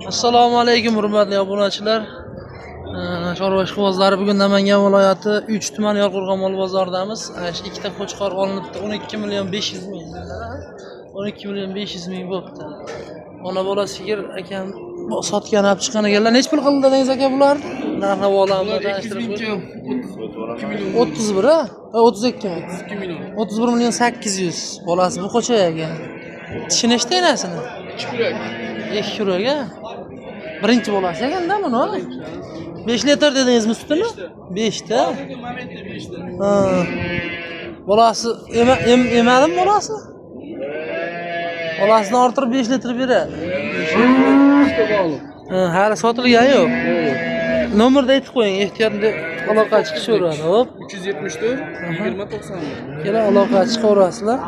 Assalomu alaykum hurmatli obunachilar. Chorva ishqibozlari bugun Namangan viloyati 3 tuman Yorqo'rg'on mol bozoridamiz. Shu ikkita qo'chqor olinibdi 12 million 500 ming. 12 million 500 ming bo'pti. Ona bola sigir akam sotgan olib chiqqan ekanlar. Nech pul qildi dedingiz aka bular? Narx-navolarni tanishtirib qo'ying. 31 ha? 32 mi? 31 million 800. Bolasi bu qo'cha ekan. Tishi nechta enasini? 2 kurak ha? Birinchi bolasi ekanda buni. 5 litr dedingizmi sutini? 5 ta. Ha. Bolasi emadimi bolasi? Bolasini orttirib 5 litr beradi. Ha, hali sotilgan yo'q. Nomerni aytib qo'ying, ehtiyotli aloqa chiqishaveradi. Hop, 374 20 90. Kela aloqa chiqaverasizlar.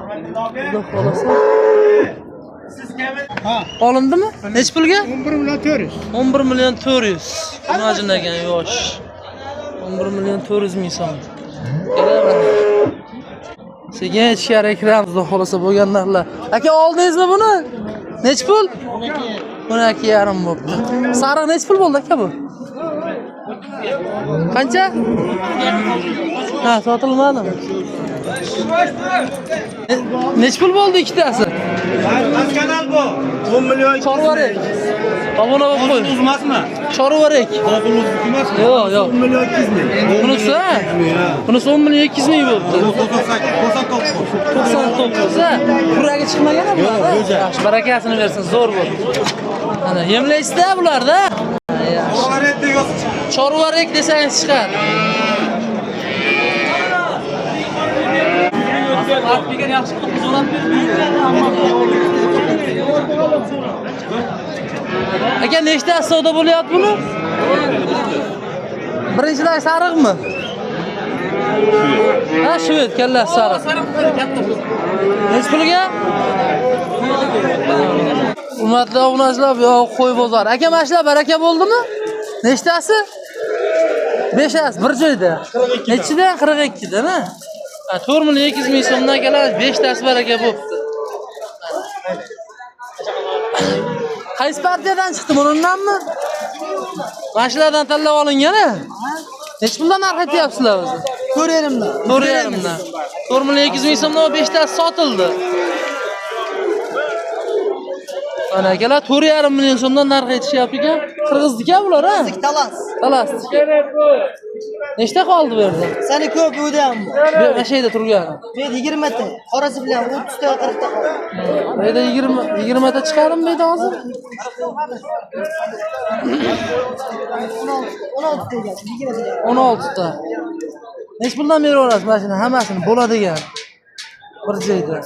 Xudo xolasa. Ha, Olindimi? Nech pulga? 11 million 400. 11 million 400. Imajin ekan yosh. 11 million 400 ming so'm. Kelaman. Sekin ichkari kiramiz, xudo xolasa bo'lgan narxlar. Aka oldingizmi buni? Nech pul? 12,5 bo'pti. Sariq nech pul bo'ldi aka bu? Qancha? Ha, sotilmadimi? Nech pul bo'ldi ikkitasi? Kanal bu. 10 million. Chorvarek. Obuna bo'lib qo'y. O'zmasmi? Chorvarek. Qo'qulov emasmi? Yo'q, yo'q. 10 million 200 ming. Bunisi, ha? Bunisi 10 million 200 ming bo'pti. 99 ha? Kuragi chiqmagan-a bular? Yaxshi, barakasini bersin, zo'r bo'ldi. Mana yemlaysizda bularda? Yaxshi. Chorvarek desangiz chiqadi. Aka nechta savdo bo'lyapti buni? Birinchilar sariqmi? Ha, shved kallasi sariq. Nech pulga? Hurmatli obunachilar, bu qo'y bozor. Aka mana shular baraka bo'ldimi? Nechtasi? 5tasi bir joyda. Nechidan? 42 dan, ha? 4 million 200 ming so'mdan keladi, 5tasi baraka bo'pti. Qaysi partiyadan chiqdi bundanmi? Mashlardan tanlab olingan-a? Nech puldan narx aytyapsizlar o'zi? 4,5 dan. 4,5 dan. 4 million 200 ming so'mdan 5tasi sotildi. Mana akalar 4,5 million so'mdan narx aytishyapti ekan. Qirg'izniki bular, ha? Talas. Talas. Nechta qoldi bu yerda? Seni ko'p uyda ham. Bu mashayda turgan. Men 20 ta, qorasi bilan 30 ta, 40 ta qoldi. Bu yerda 20 ta chiqarim deydi hozir. 16 ta ekan, 20 ta. 16 ta. Nech puldan beraverasiz mashina hammasini bo'ladigan bir joyda?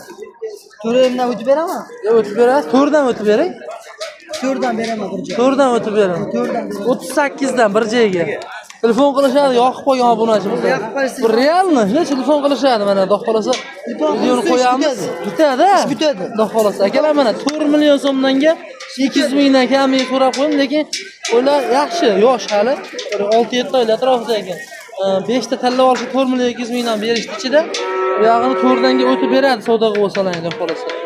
4,5 dan o'tib beraman. O'tib berasiz, 4 dan o'tib bering. 4 dan beraman bir joyga. 4 dan o'tib bering. 4 dan beraman. 38 dan bir joyga. Telefon qilishadi, yoqib qo'ygan obunachimiz. Bu realmi? Hech telefon qilishadi, mana Xudo xolasa videoni qo'yamiz. Bitadi. Bitadi. Xudo xolasa. Akalar mana 4 million so'mdanga 200 mingdan kamiga so'rab qo'ydim, lekin ular yaxshi, yosh hali. 6-7 oylar atrofida ekan. 5 ta tanlab olsa 4 million 200 mingdan berishdi ichida. Bu yog'ini 4 danga o'tib beradi, savdo qilib olsalar, Xudo xolasa.